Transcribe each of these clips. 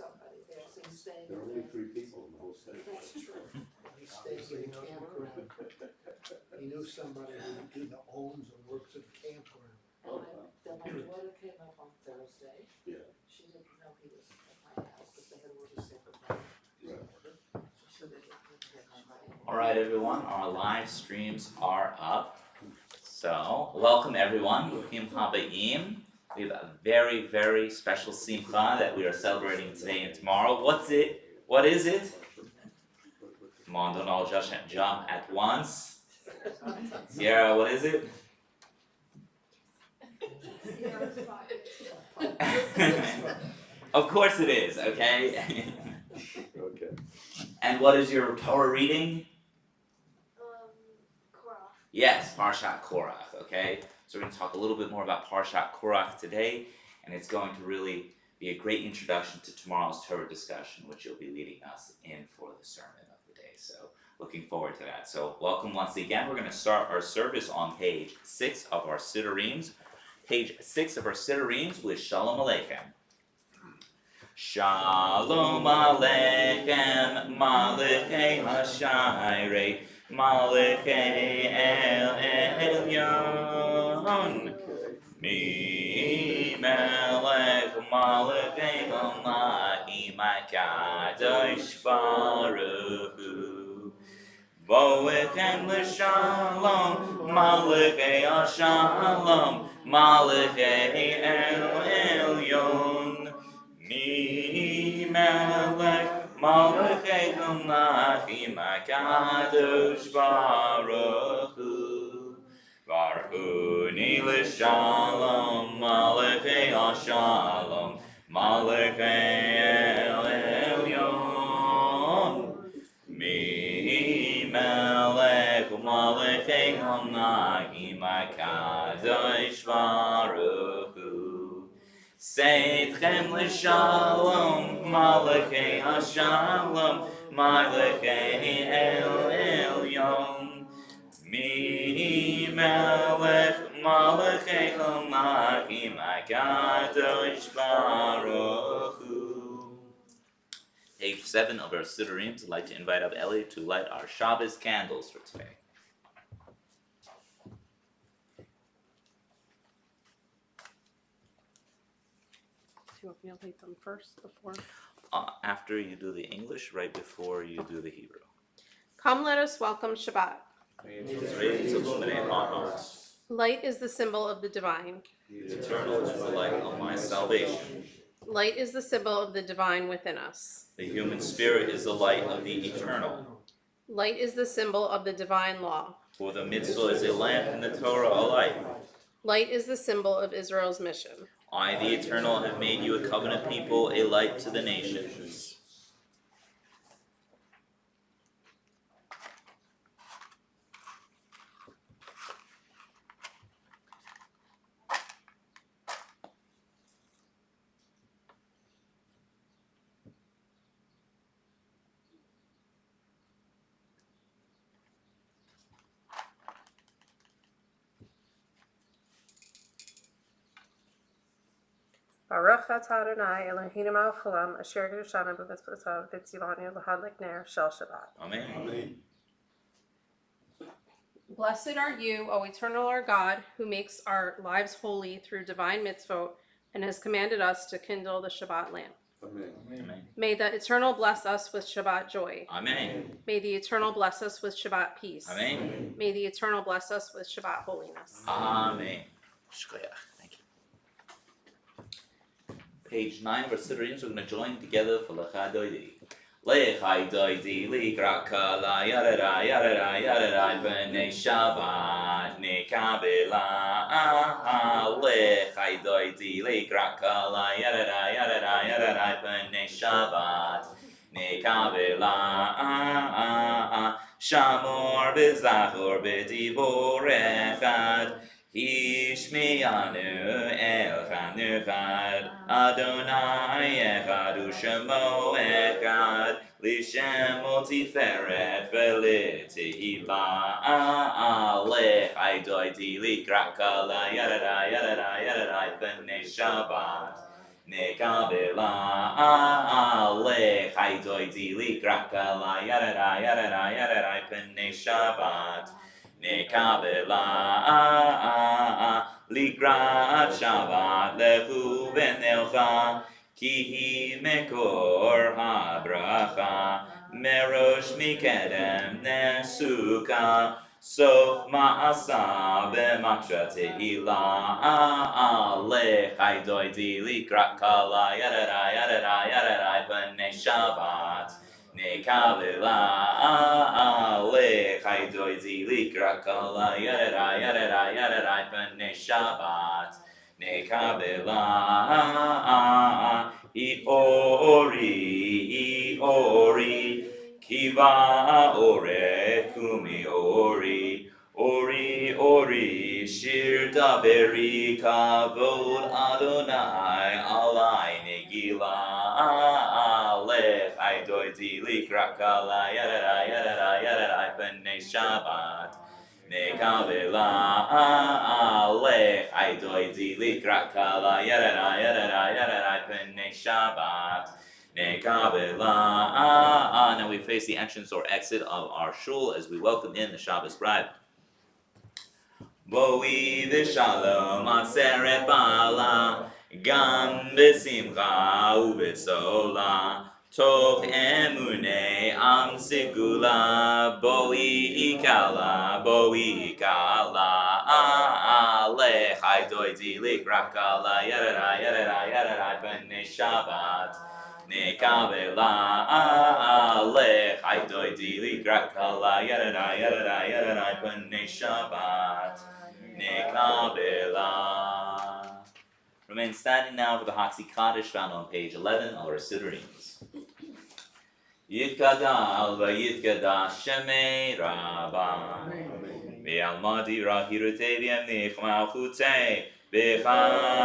somebody there, so he's staying. There are only 3 people in the whole state. That's true. He stays in a campground. He knew somebody who either owns or works at a campground. Oh, And wow. then my daughter came up on Thursday. Yeah. She didn't know he was at my house because they had ordered separate night. Right. So they didn't get my money. All right, everyone, our live streams are up. So, welcome everyone. Bruchim Habayim. We have a very, very special simcha that we are celebrating today and tomorrow. What is it? Come on, don't all just jump at once. Sierra, what is it? Of course it is, okay? Okay. And what is your Torah reading? Korach. Yes, Parshat Korach, okay? So we're going to talk a little bit more about Parshat Korach today, and it's going to really be a great introduction to tomorrow's Torah discussion, which you'll be leading us in for the sermon of the day. So looking forward to that. So welcome once again. We're going to start our service on page 6 of our Siddurim. Page 6 of our Siddurim with Shalom Aleichem. Shalom Aleichem, Malachei HaShayrei, Malachei El Elyon. Mi Melech Malachei Hamayim HaKadosh Baruch Hu. Boechem l'shalom, Malachei HaShalom, Malachei El Elyon. Mi Melech Malachei Hamayim HaKadosh Baruch Hu. Barhuni l'shalom, Malachei HaShalom, Malachei El Elyon. Mi Melech Malachei Hamayim HaKadosh Baruch Hu. Seitchem l'shalom, Malachei HaShalom, Malachei El Elyon. Mi Melech Malachei Hamayim HaKadosh Baruch Hu. Page 7 of our Siddurim. I'd like to invite up Ellie to light our Shabbos candles for today. Do you want me to lead them first before? After you do the English, right before you do the Hebrew. Come, let us welcome Shabbat. It's ready to illuminate our hearts. Light is the symbol of the divine. The eternal is the light of my salvation. Light is the symbol of the divine within us. The human spirit is the light of the eternal. Light is the symbol of the divine law. For the mitzvah is a lamp and the Torah a light. Light is the symbol of Israel's mission. I, the eternal, have made you a covenant people, a light to the nations. Baruch atah Adonai Eloheinu melech haolam asher kiddushanu b'mitzvotav v'tzivanu l'hadlik ner shel Shabbat. Amen. Amen. Blessed are you, O eternal our God, who makes our lives holy through divine mitzvot and has commanded us to kindle the Shabbat lamp. Amen. Amen. May the Eternal bless us with Shabbat joy. Amen. May the Eternal bless us with Shabbat peace. Amen. May the Eternal bless us with Shabbat holiness. Amen. Shkoyach. Thank you. Page 9 of our Siddurim, so we're going to join together for Lecha Doidi. Lecha Doidi, Likraka, La Yarada, Yarada, Yarada, B'nei Shabbat, Nekabela. Lecha Doidi, Likraka, La Yarada, Yarada, Yarada, B'nei Shabbat, Nekabela. Shamor B'Zachor B'Dibor Echad. Hishmeyanu Echad Echad, Adonai Echad U'Shemo Echad, L'Shemo Tiferet V'Litihila, Lechai Doidi Likraka La Yarada Yarada Yarada B'nei Shabbat, Nekabela. lechai doidi likraka la yadada pene Shabbat nekabela likrat Shabbat lehu v'nelcha ki hi mekor habracha merosh mikedem nesuka sof ma'asa b'maksha tehila lechai doidi likrat kala yadada b'nei Shabbat nekabela lechai doidi likrat kala yadada b'nei Shabbat nekabela Iori Kiva ore kumi ori shir daberi kavod Adonai alai negila lechai doidi likrakala yadada b'nei Shabbat nekabela lechai doidi likrakala yadada b'nei Shabbat nekabela. Now we face the entrance or exit of our shul as we welcome in the Shabbos bride. Boi v'shalom aseret bala gam b'simcha u'b'sola toch emunei am sigula boi ikala lechai doidi likrakala yadada b'nei Shabbat nekabela lechai doidi likrakala yadada b'nei Shabbat nekabela. Remain standing now for the Hatzi Kaddish found on page 11 of our Siddureens. Yitkadal v'yitkadash shemei Rabba v'almadi rahirutei v'yemnich malchutei v'chayechon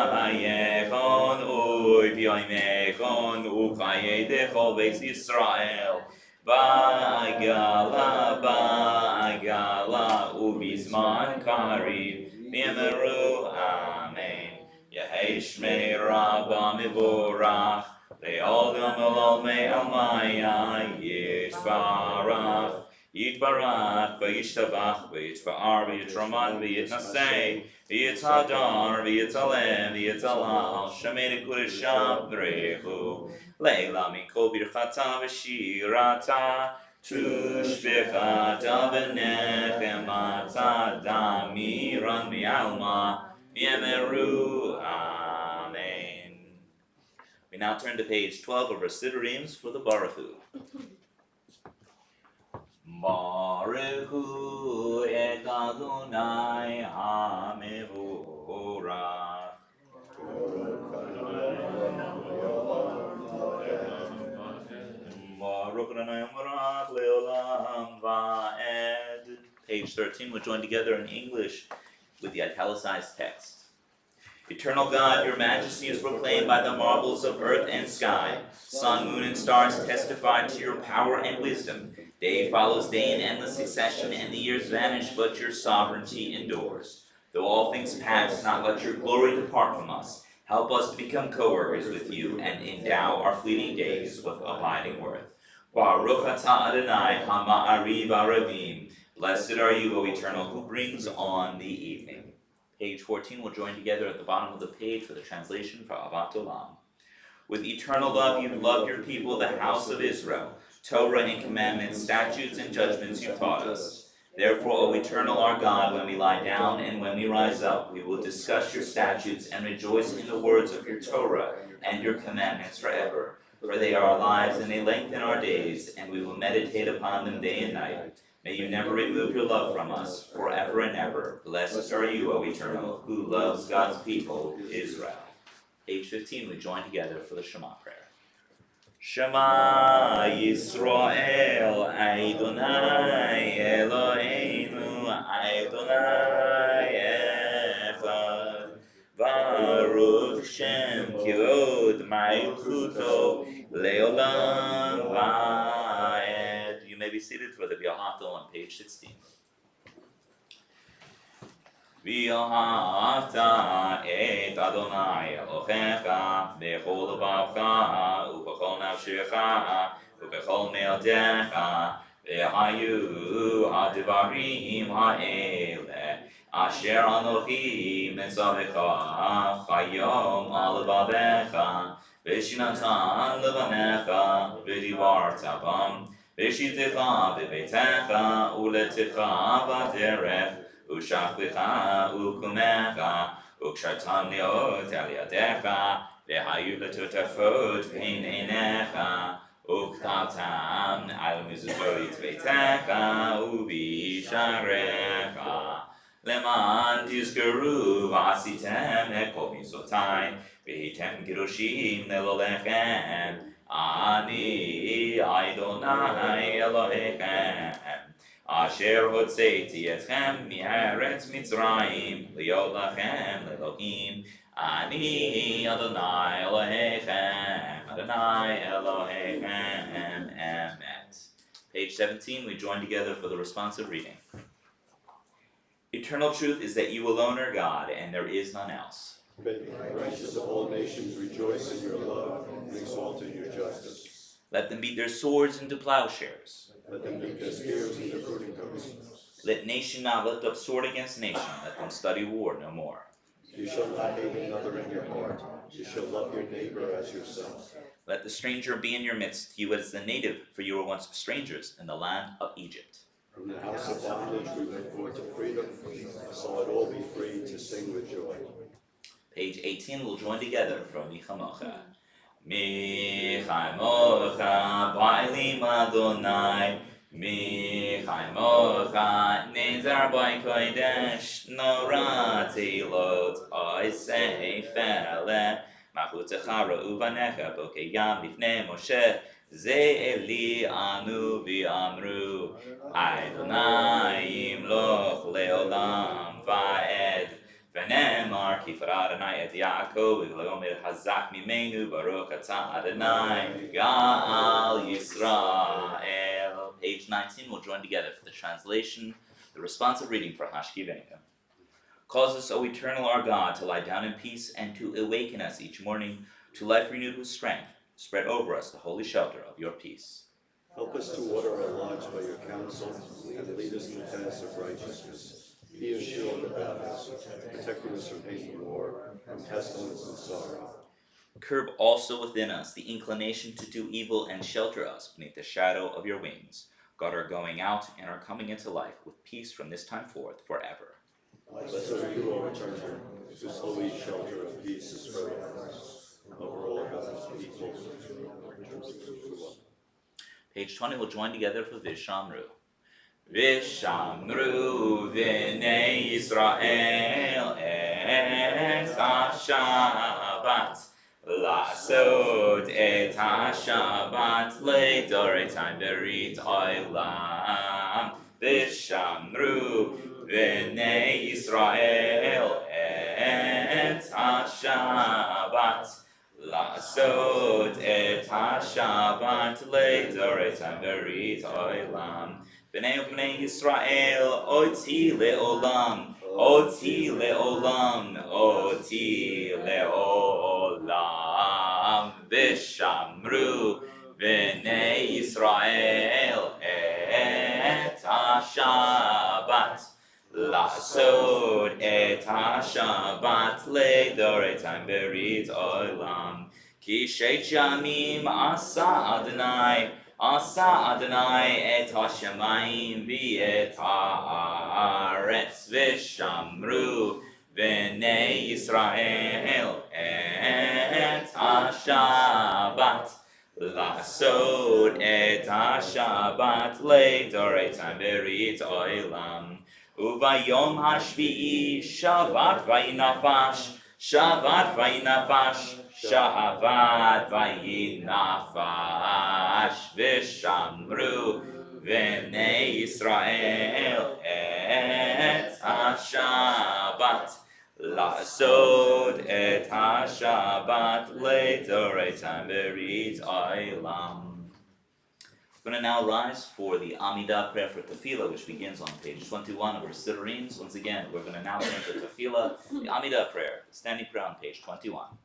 v'yoymechon u'chayei dechol beis Yisrael ba'agala u'bizman kariv v'yemeru amen. Yehei shmei Rabba mivorach le'olam olmei almaya yitbarach v'yishtabach v'yitba'ar v'yitraman v'yitnasei v'yithadar v'yitalem v'yitalal shemei nekudesham v'rechu le'ela min kol birchata v'shirata tushbechata v'nechemata damiran mi'alma Yemeru, amen. We now turn to page 12 of our Siddureens for the Baruch Hu. Baruch Hu et Adonai HaMevorach. Baruch Adonai HaMevorach Leolam Va'ed. Page 13, we'll join together in English with the italicized text. Eternal God, your majesty is proclaimed by the marvels of earth and sky. Sun, moon, and stars testify to your power and wisdom. Day follows day in endless succession, and the years vanish, but your sovereignty endures. Though all things pass, not let your glory depart from us. Help us to become co-workers with you, and endow our fleeting days with abiding worth. Baruch atah Adonai ha'ma'ariv aravim. Blessed are you, O Eternal, who brings on the evening. Page 14 will join together at the bottom of the page for the translation for Avat Olam. With eternal love you've loved your people, the house of Israel. Torah and commandments, statutes and judgments you've taught us. Therefore, O Eternal our God, when we lie down and when we rise up, we will discuss your statutes and rejoice in the words of your Torah and your commandments forever. For they are our lives and they lengthen our days, and we will meditate upon them day and night. May you never remove your love from us, forever and ever. Blessed are you, O Eternal, who loves God's people, Israel. Page 15, we join together for the Shema prayer. Shema Yisrael, Adonai Eloheinu, Adonai Echad. Baruch Shem Kivod Malchuto Leolam Va'ed. You may be seated for the V'yahavta on page 16. V'yahavta et Adonai Elohecha b'chol levavecha u'b'chol nafshecha נפשך ובכל מאודיך והיו הדברים האלה אשר אנוכי מצווך היום על לבביך ושנתן לבניך ודיברת בם ושיתך בביתך ולתך בדרך ושכבך וקומך וקשרתם להיות על ידיך והיו לטוטפות בין עיניך וכתבתם על מזוזות ביתך ובשעריך למען תזכרו ועשיתם את כל מצוותיי והייתם קדושים לאלוהיכם אני אדוני אלוהיכם אשר הוצאתי אתכם מארץ מצרים להיות לכם לאלוהים אני אדוני אלוהיכם Adonai Elohim Emet. Page 17, we join together for the responsive reading. Eternal truth is that you alone are God, and there is none else. May the righteous of all nations rejoice in your love and exalt in your justice. Let them beat their swords into plowshares. Let them beat their spears into pruning hooks. Let nation not lift up sword against nation. Let them study war no more. You shall not hate another in your heart. You shall love your neighbor as yourself. Let the stranger be in your midst, you as the native, for you were once strangers in the land of Egypt. From the house of bondage we went forth to freedom, so let all be free to sing with joy. Page 18, we'll join together from Michamocha. Michamocha, Bailim Adonai, Michamocha, Nezar by Kodesh, Nora Tilot, I say Fele, Machutecha Reuvanecha, Bokeyam, Bifne Moshe, Ze Eli Anu V'amru, Adonai Imloch Leolam Va'ed, V'nemar Kifar Adonai et Yaakov, V'leomer Hazak Mimenu, Baruch Atah Adonai, Ga'al Yisrael. Page 19, we'll join together for the translation, the responsive reading for Hashkivenu. Cause us, O eternal our God, to lie down in peace and to awaken us each morning to life renewed with strength. Spread over us the holy shelter of your peace. Help us to water our lives by your counsel and lead us in the paths of righteousness. Be a shield about us, protecting us from hate and war, from pestilence and sorrow. Curb also within us the inclination to do evil and shelter us beneath the shadow of your wings. Guard our going out and our coming into life with peace from this time forth forever. Blessed are you, O Returner, whose holy shelter of peace is spread over us, over all God's people. Page 20, we'll join together for Vishamru. Vishamru v'nei Yisrael et ha-Shabbat Lasod et ha-Shabbat le'doretain berit olam Vishamru v'nei Yisrael et ha-Shabbat Lasod et ha-Shabbat le'doretain berit olam B'nei u'b'nei Yisrael oti le'olam oti le'olam oti le'olam V'shamru v'nei Yisrael et ha-Shabbat Lasod et ha-Shabbat le'doretain berit olam Ki sheit yamim asa Adonai et ha-shamayim v'et ha'aretz v'shamru v'nei Yisrael et ha-Shabbat Lasod et ha-Shabbat le'doretain berit olam Uvayom hashvi'i Shabbat vayinafash Shabbat vayinafash V'shamru v'nei Yisrael et ha-Shabbat Lasod et ha-Shabbat le'doretain berit olam. We're going to now rise for the Amidah prayer for Tefillah, which begins on page 21 of our Siddurim. Once again, we're going to now turn to Tefillah, the Amidah prayer, standing prayer on page 21.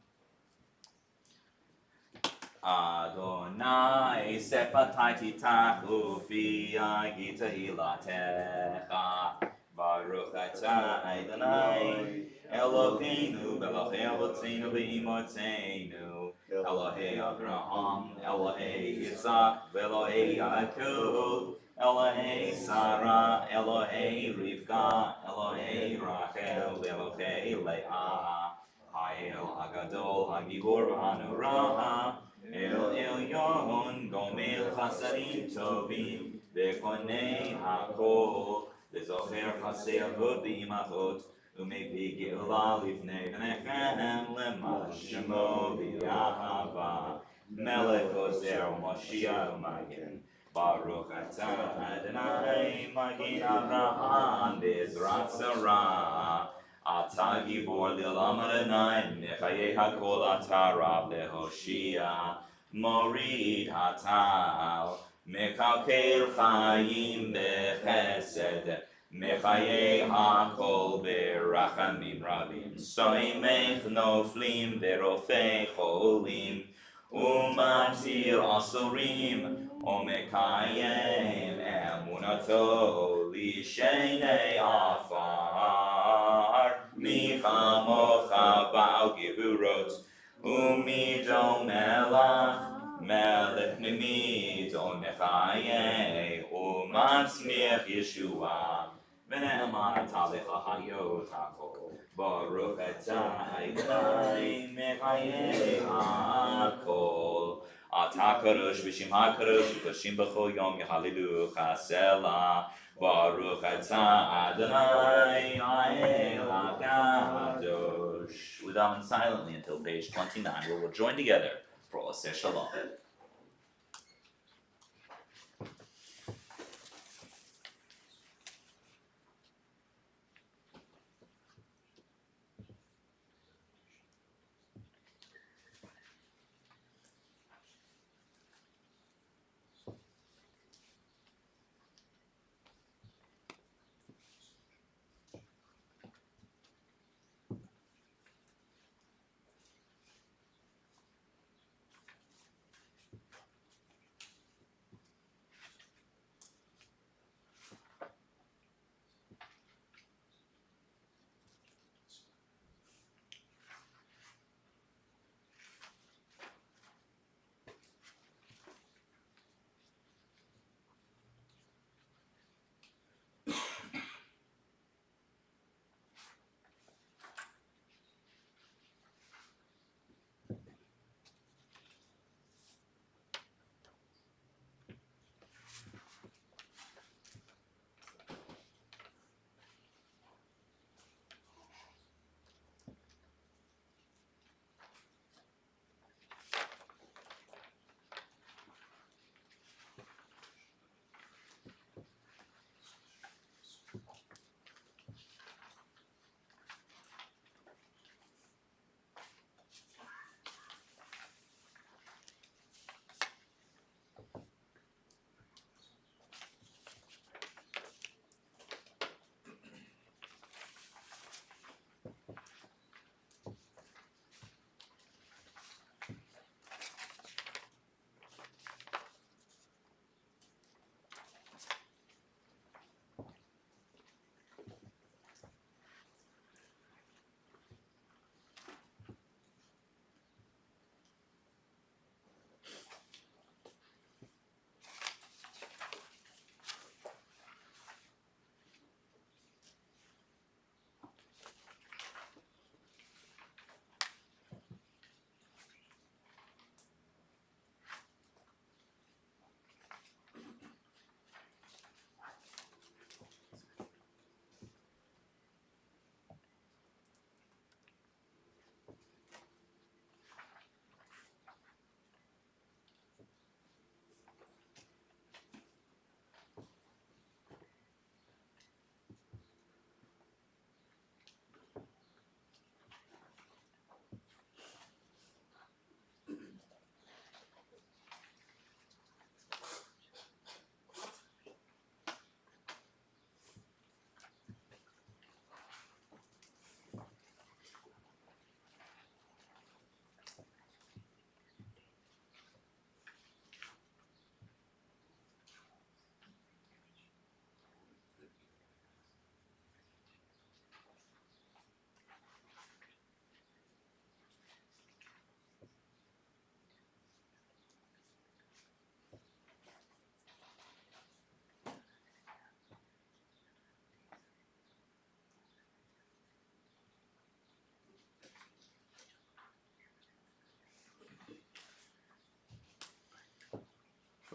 Adonai sefatai titachu fi agita hilatecha. Baruch atah Adonai Eloheinu Elohei Avotenu ve'imotenu Elohei Abraham Elohei Yitzhak Elohei Yaakov Elohei Sarah Elohei Rivka Elohei Rachel Elohei Leah Ha'el Hagadol Hagibor Hanurah El Elyon Gomel Chasadim Tovim Bekonei Hakol וזוכר חסי אבות ואימהות ומביא גאולה לפני בניכם למען שמו באהבה מלך עוזר ומושיע ומגן ברוך אתה אדוני מגן אברהם בעזרת שרה אתה גיבור לעולם אדוני מחיי הכל אתה רב להושיע מוריד הטל מקלקל חיים בחסד, מחיי הכל ברחמים רבים, סומך נופלים ורופא חולים, ומציל אסורים, ומקיים אמונתו לשני עפר, מי כמוך בעל גבורות, ומי דומה מלך ממיתו מחיי ומצמיח ישועה ונאמן אתה לך חיות הכל ברוך אתה אדוני מחיי הכל אתה קדוש בשם הקדוש וקדושים בכל יום יהללוך סלה ברוך אתה אדוני האל הקדוש. We daven silently until page 29 where we'll join together for Oseh Shalom.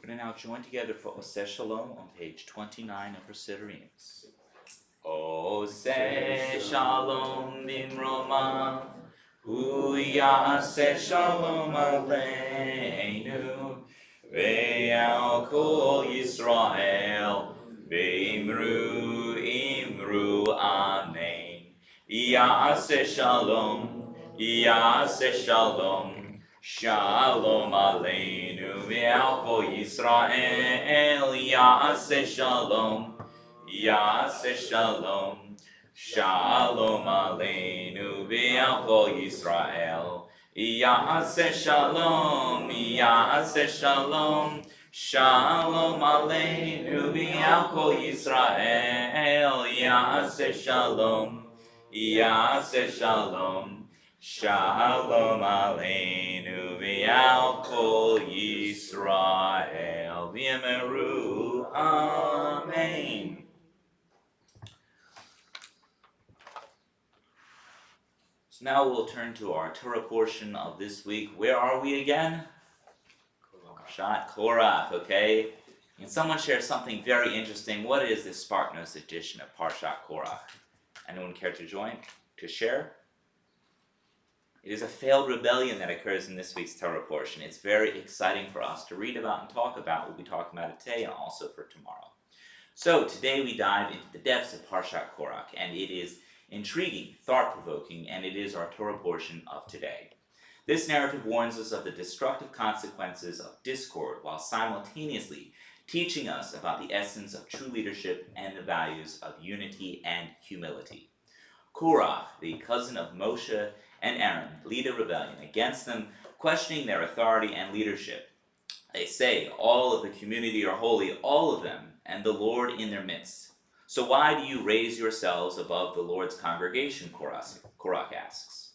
We're going to now join together for Oseh Shalom on page 29 of our Siddurim. Oseh Shalom Bimroma, Hu Yaseh Shalom Aleinu, Ve'al Kol Yisrael, Ve'imru Imru Amen. Yaseh Shalom, Yaseh Shalom, Shalom Aleinu ve'al kol Yisrael. Yaseh Shalom, Yaseh Shalom, Shalom Aleinu ve'al kol Yisrael. Yaseh Shalom, Yaseh Shalom, Shalom Aleinu ve'al kol Yisrael. Yaseh Shalom, Yaseh Shalom, Shalom Aleinu ve'al kol Yisrael v'yameru Amen. So now we'll turn to our Torah portion of this week. Where are we again? Parshat Korach, okay? Can someone share something very interesting? What is this Sparknos edition of Parshat Korach? Anyone care to join, to share? It is a failed rebellion that occurs in this week's Torah portion. It's very exciting for us to read about and talk about. We'll be talking about it today and also for tomorrow. So today we dive into the depths of Parshat Korach, and it is intriguing, thought-provoking, and it is our Torah portion of today. This narrative warns us of the destructive consequences of discord while simultaneously teaching us about the essence of true leadership and the values of unity and humility. Korach, the cousin of Moshe and Aaron, lead a rebellion against them, questioning their authority and leadership. They say all of the community are holy, all of them, and the Lord in their midst. So why do you raise yourselves above the Lord's congregation, Korach asks,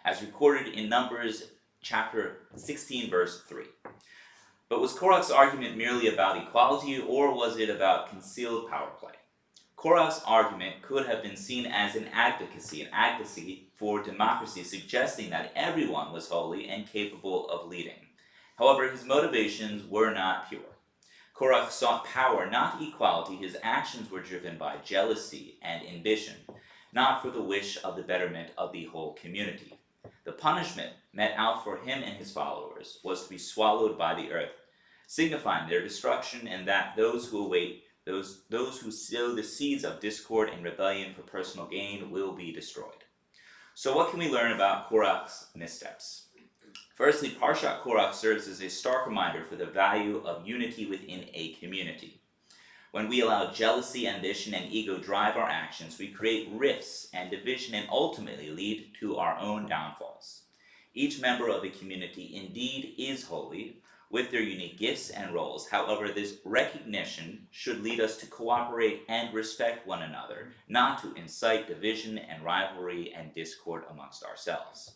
as recorded in Numbers chapter 16, verse 3. But was Korach's argument merely about equality, or was it about concealed power play? Korach's argument could have been seen as an advocacy for democracy, suggesting that everyone was holy and capable of leading. However, his motivations were not pure. Korach sought power, not equality. His actions were driven by jealousy and ambition, not for the wish of the betterment of the whole community. The punishment met out for him and his followers was to be swallowed by the earth, signifying their destruction, and that those who sow the seeds of discord and rebellion for personal gain will be destroyed. So what can we learn about Korach's missteps? Firstly, Parshat Korach serves as a stark reminder for the value of unity within a community. When we allow jealousy, ambition, and ego drive our actions, we create rifts and division and ultimately lead to our own downfalls. Each member of a community indeed is holy, with their unique gifts and roles. However, this recognition should lead us to cooperate and respect one another, not to incite division and rivalry and discord amongst ourselves.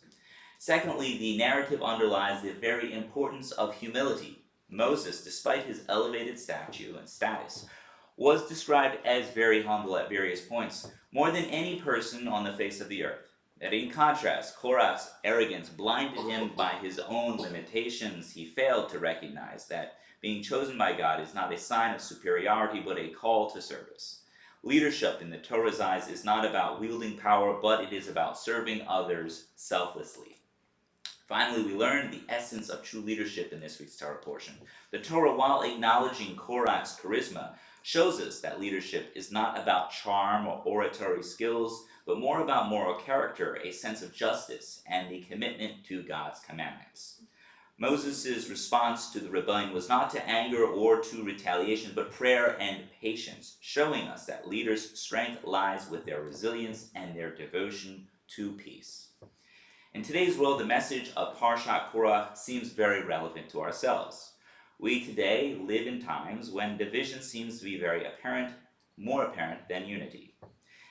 Secondly, the narrative underlies the very importance of humility. Moses, despite his elevated stature and status, was described as very humble at various points, more than any person on the face of the earth. That in contrast, Korach's arrogance blinded him by his own limitations. He failed to recognize that being chosen by God is not a sign of superiority, but a call to service. Leadership in the Torah's eyes is not about wielding power, but it is about serving others selflessly. Finally, we learn the essence of true leadership in this week's Torah portion. The Torah, while acknowledging Korach's charisma, shows us that leadership is not about charm or oratory skills, but more about moral character, a sense of justice, and the commitment to God's commandments. Moses' response to the rebellion was not to anger or to retaliation, but prayer and patience, showing us that leaders' strength lies with their resilience and their devotion to peace. In today's world, the message of Parshat Korach seems very relevant to ourselves. We today live in times when division seems to be very apparent, more apparent than unity.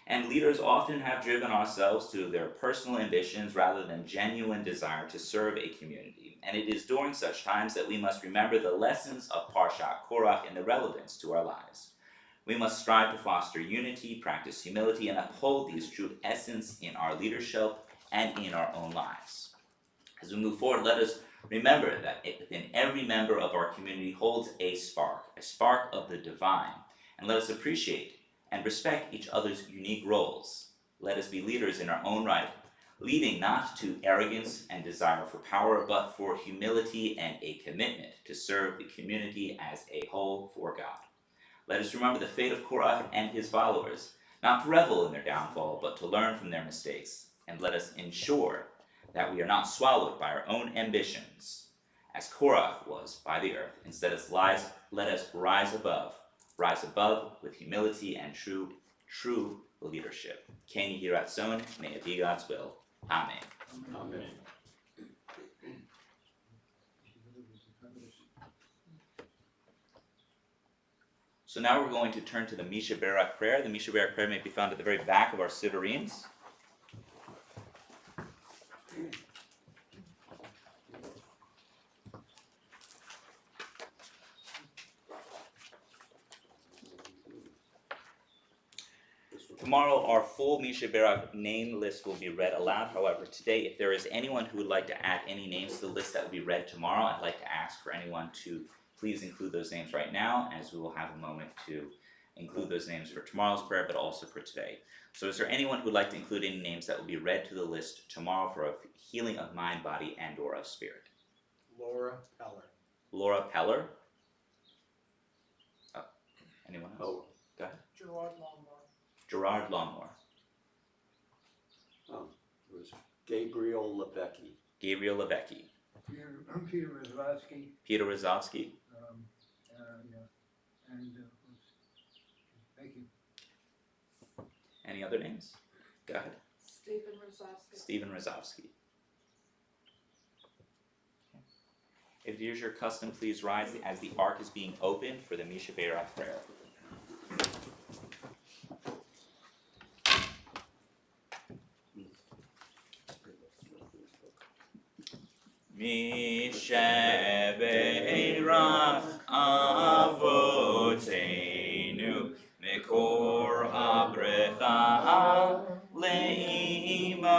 And leaders often have driven ourselves to their personal ambitions rather than genuine desire to serve a community. And it is during such times that we must remember the lessons of Parshat Korach and the relevance to our lives. We must strive to foster unity, practice humility, and uphold these true essence in our leadership and in our own lives. As we move forward, let us Remember that within every member of our community holds a spark of the divine, and let us appreciate and respect each other's unique roles. Let us be leaders in our own right, leading not to arrogance and desire for power, but for humility and a commitment to serve the community as a whole for God. Let us remember the fate of Korah and his followers, not to revel in their downfall, but to learn from their mistakes. And let us ensure that we are not swallowed by our own ambitions, as Korah was by the earth. Instead, let us rise above with humility and true leadership. Ken Yiratzon, may it be God's will. Amen. Amen. So now we're going to turn to the Misha Barak prayer. The Misha Barak prayer may be found at the very back of our Siddureens. Tomorrow, our full Misha Barak name list will be read aloud. However, today, if there is anyone who would like to add any names to the list that will be read tomorrow, I'd like to ask for anyone to please include those names right now, as we will have a moment to include those names for tomorrow's prayer, but also for today. So is there anyone who would like to include any names that will be read to the list tomorrow for a healing of mind, body, and or of spirit? Laura Peller. Laura Peller? Oh, anyone else? Oh, Go ahead. Gerard Longmore. Gerard Longmore. it was Gabriel Levecki. Gabriel Levecki. Peter Rozovsky, Peter Rozovsky. thank you. Any other names? Go ahead. Stephen Rosowski. Stephen Rozovsky. If it is your custom, please rise as the ark is being opened for the Misha Barak prayer. Misha Barak Avotenu Mikor HaBrecha Leimotenu.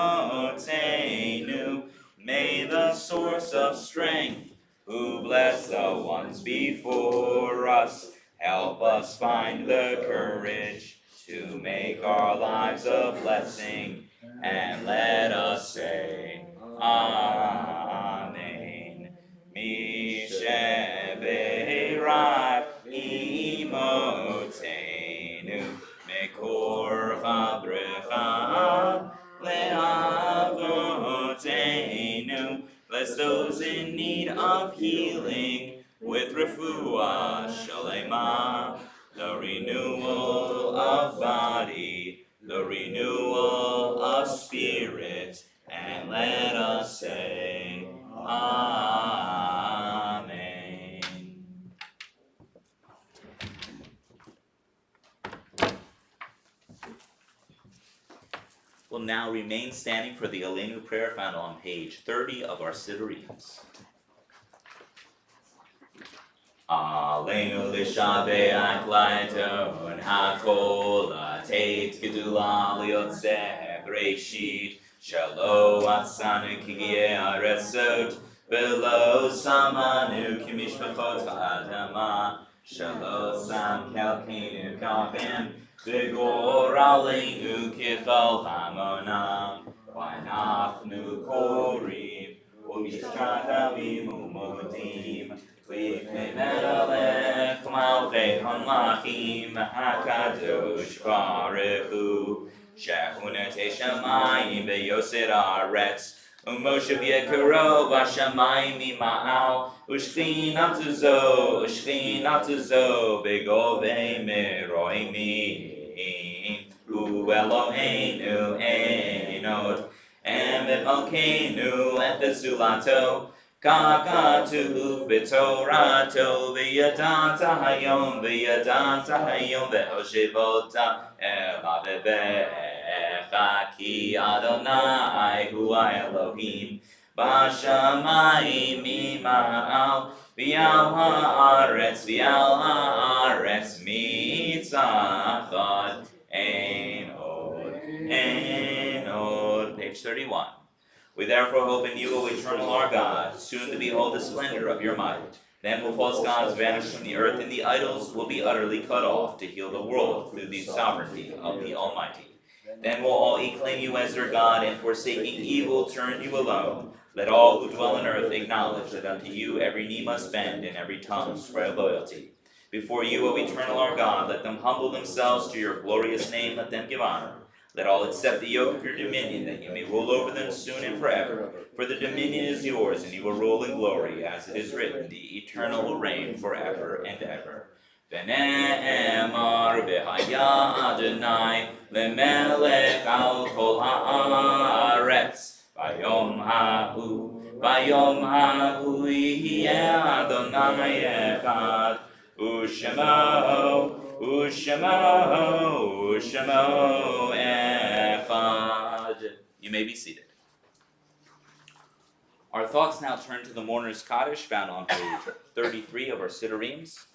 May the source of strength, who bless the ones before us, help us find the courage to make our lives a blessing, and let us say Amen. Misha Barak Imotenu Mekor HaBrecha Le'avotenu. Bless those in need of healing with refuah shalema, the renewal of body, the renewal of spirit, and let us say Amen. We'll now remain standing for the Aleinu prayer found on page 30 of our Siddureens. Aleinu l'shabeach la'eton hakol la'teit gedula liyotzeh b'reishit shelo atzanu k'giyeh ha'resot v'lo samanu k'mishpachot ha'adama shelo sam kelkeinu k'avim v'gor aleinu k'chol hamonam v'anachnu korim u'mishkachim u'modim Lifnei melech malchei hamlachim hakadosh baruch hu shehu netei shamayim beyoser haaretz u'moshe v'yekaro b'shamayim ima'al u'shchinatu zo begovei meroimim u'Eloheinu einod emet malkeinu efezulato Kakatu v'torato v'yadata hayom v'hoshivota ela bebecha ki Adonai hu Elohim b'shamayim ima'al v'al haaretz mitzachad ein od. Page 31. We therefore hope in you, O eternal our God, soon to behold the splendor of your might. Then will false gods vanish from the earth, and the idols will be utterly cut off to heal the world through the sovereignty of the Almighty. Then will all acclaim you as their God, and forsaking evil turn you alone. Let all who dwell on earth acknowledge that unto you every knee must bend, and every tongue swear loyalty. Before you, O eternal our God, let them humble themselves to your glorious name, let them give honor. Let all accept the yoke of your dominion, that you may rule over them soon and forever. For the dominion is yours, and you will rule in glory, as it is written, the eternal will reign forever and ever. V'ne'emar v'haya Adonai lemelech al kol haaretz. Vayom ha'u yihye Adonai echad. Ushemo echad. You may be seated. Our thoughts now turn to the Mourner's Kaddish, found on page 33 of our Siddurees.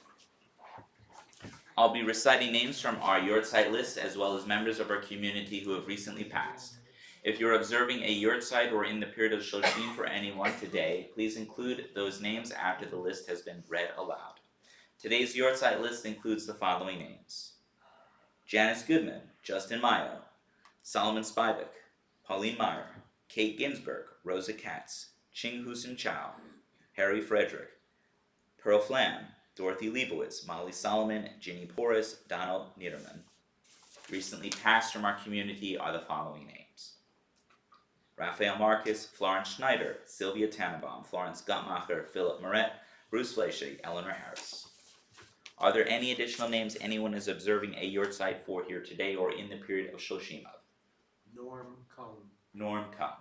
I'll be reciting names from our Yortzeit list, as well as members of our community who have recently passed. If you're observing a Yortzeit or in the period of Shoshim for anyone today, please include those names after the list has been read aloud. Today's Yortzeit list includes the following names: Janice Goodman, Justin Mayo, Solomon Spivak, Pauline Meyer, Kate Ginsburg, Rosa Katz, Ching Husen Chow, Harry Frederick, Pearl Flam, Dorothy Leibowitz, Molly Solomon, Ginny Porras, Donald Niederman. Recently passed from our community are the following names: Raphael Marcus, Florence Schneider, Sylvia Tannenbaum, Florence Guttmacher, Philip Moret, Bruce Fleischer, Eleanor Harris. Are there any additional names anyone is observing a Yortzeit for here today or in the period of Shoshim of? Norm Cohn. Norm Cohn.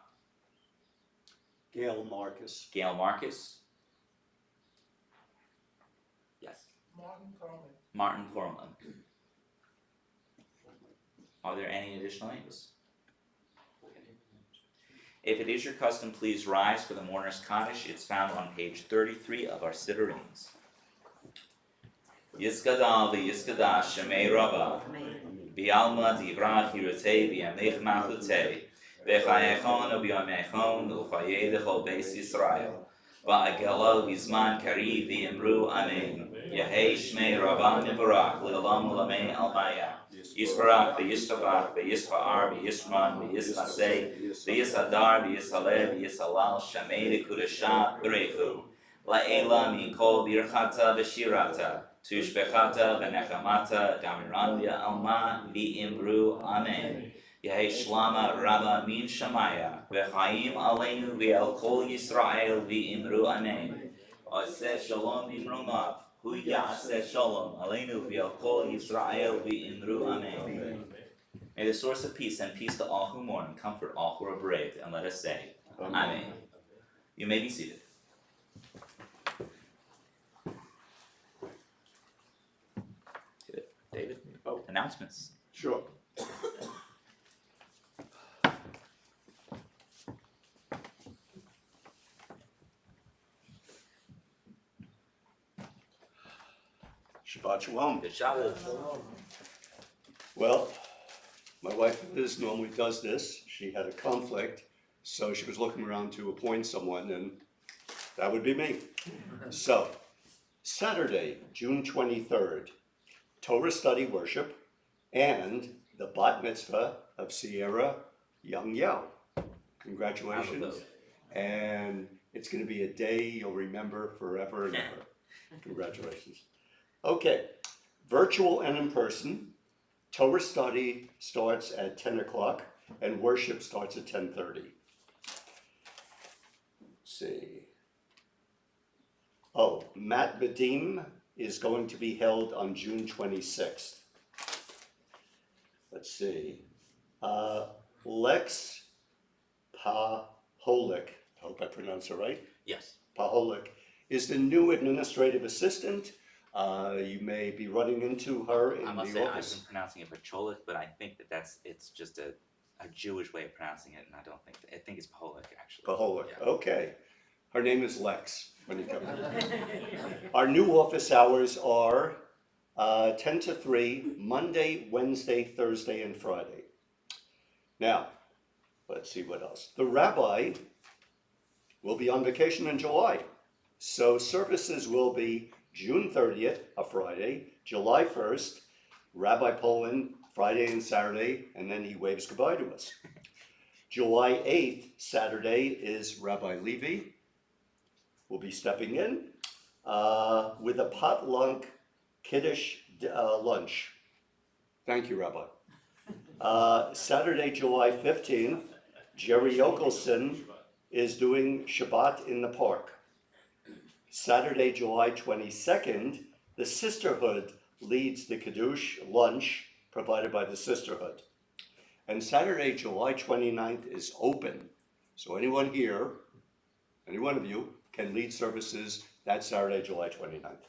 Gail Marcus. Gail Marcus. Yes. Martin Perlman. Martin Corlin. Are there any additional names? If it is your custom, please rise for the Mourner's Kaddish. It's found on page 33 of our Siddurees. Yiskadal v'yiskadash shemei rabba, v'alma divrach yirutei v'yamech malchutei, v'chayechon v'yamechon u'chayei d'chol beis Yisrael, v'agela v'zman kari v'yimru amen, yehei shmei rabba mivarach l'olam u'lamei almaya, Yisbarach v'yishtabach v'yishba'ar v'yishman v'yishmasei v'yishadar v'yishaleh v'yishalal shamei d'kudashat v'rechu, la'ela mikol birchata v'shirata, Tushbechata v'nechamata damiran v'alma v'imru amen. Yehei shlama rabba min shamaya v'chaim aleinu v'el kol Yisrael v'imru amen. Oseh shalom v'imromav hu yaseh shalom aleinu v'el kol Yisrael v'imru amen. May the source of peace send peace to all who mourn and comfort all who are bereaved, and let us say, Amen. You may be seated. David, announcements. Sure. Shabbat Shalom. Good Shabbat. Well, my wife Liz normally does this. She had a conflict, so she was looking around to appoint someone, and that would be me. So, Saturday, June 23rd, Torah study worship, and the bat mitzvah of Sierra Young Yao. Congratulations. And it's going to be a day you'll remember forever and ever. Congratulations. Okay, virtual and in person. Torah study starts at 10 o'clock and worship starts at 10:30. Let's see. Oh, Mat Badim is going to be held on June 26th. Let's see. Lex Paholik, I hope I pronounced it right, Yes. Paholik, is the new administrative assistant. You may be running into her in I must the say, I've office. been pronouncing it Pacholik, but I think it's just a Jewish way of pronouncing it, and I think it's Paholik, actually. Paholik, Yeah. okay. Her name is Lex when you come in. Our new office hours are 10 to 3, Monday, Wednesday, Thursday, and Friday. Now, let's see what else. The rabbi will be on vacation in July. So services will be June 30th, a Friday, July 1st, Rabbi Poland, Friday and Saturday, and then he waves goodbye to us. July 8th, Saturday, is Rabbi Levy. Will be stepping in with a potluck Kiddush lunch. Thank you, Rabbi. Saturday, July 15th, Jerry Yokelson is doing Shabbat in the park. Saturday, July 22nd, the Sisterhood leads the Kiddush lunch provided by the Sisterhood. And Saturday, July 29th is open. So anyone here, any one of you, can lead services that Saturday, July 29th.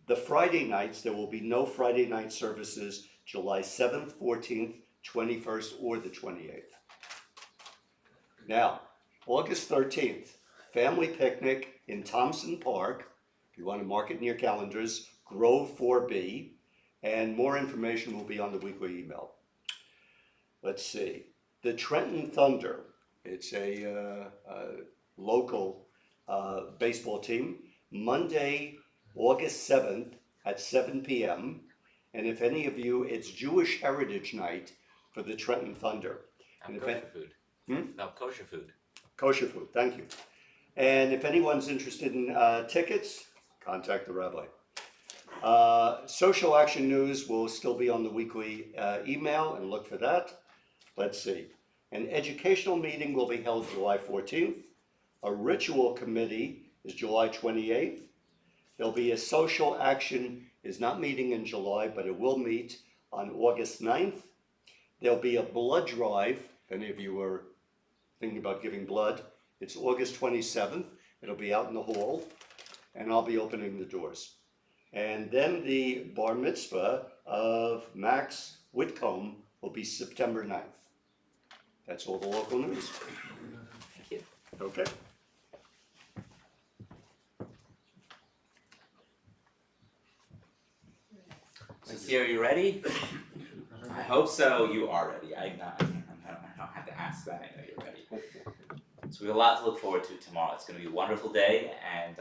The Friday nights, there will be no Friday night services July 7th, 14th, 21st, or the 28th. Now, August 13th, family picnic in Thompson Park. If you want to mark it in your calendars, Grove 4B, and more information will be on the weekly email. Let's see, the Trenton Thunder, it's a local baseball team, Monday, August 7th at 7 p.m. And if any of you, it's Jewish Heritage Night for the Trenton Thunder. Have kosher food. Have kosher food. Kosher food, thank you. And if anyone's interested in tickets, contact the rabbi. Social Action News will still be on the weekly email, and look for that. Let's see. An educational meeting will be held July 14th. A ritual committee is July 28th. There'll be a social action, is not meeting in July, but it will meet on August 9th. There'll be a blood drive, if any of you are thinking about giving blood. It's August 27th. It'll be out in the hall, and I'll be opening the doors. And then the bar mitzvah of Max Whitcomb will be September 9th. That's all the local news. Thank you. Okay. Sincere, are you ready? I hope so. You are ready. I don't have to ask that. I know you're ready. So we have a lot to look forward to tomorrow. It's going to be a wonderful day, and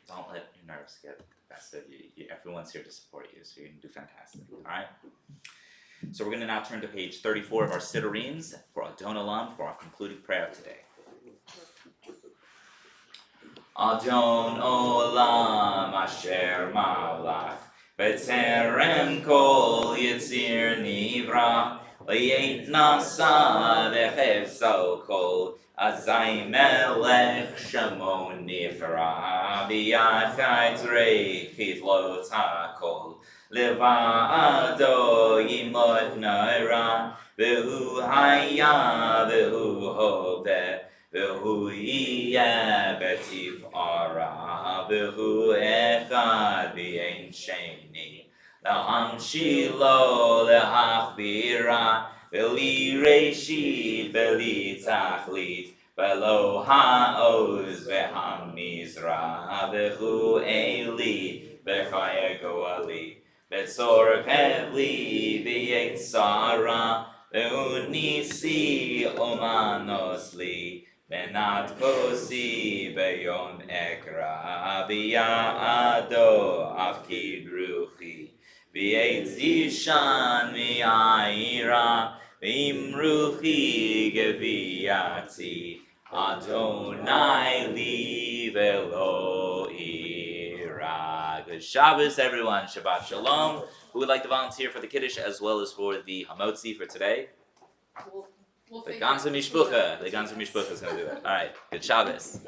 don't let your nerves get the best of you. Everyone's here to support you, so you're going to do fantastic. All right? So we're going to now turn to page 34 of our Siddureens for Adon Olam for our concluding prayer today. Adon Olam Asher Malach B'Terem Kol Yitzir Nivra L'Yeit Nasa V'Chefzo Kol Azai Melech Shemo Nivra B'Yachai Tzreichit Lo Takol Levado Yimloch Naira V'Hu Haya V'Hu Hoveh V'Hu Yiyeh B'Tif'ara V'Hu Echad V'Ein Sheni L'Hamshilo L'Achbira V'Li Reshit V'Li Tachlit V'Lo Ha'oz V'Hamizra V'Hu Eli V'Chaya Goali V'Tzor Kevli V'Yetzara V'Hu Nisi Omanos Li V'Nat Kosi V'Yom Ekra V'Ya'ado Avkid Ruchi V'Yetz Yishan V'Ya'ira V'Imruchi Geviyati Adonai Li V'Lo Ira. Good Shabbos, everyone. Shabbat Shalom. Who would like to volunteer for the Kiddush as well as for the Hamotzi for today? We'll The figure Ganze it out. Mishpucha. The Ganze Mishpucha is going to do it. All right. Good Shabbos.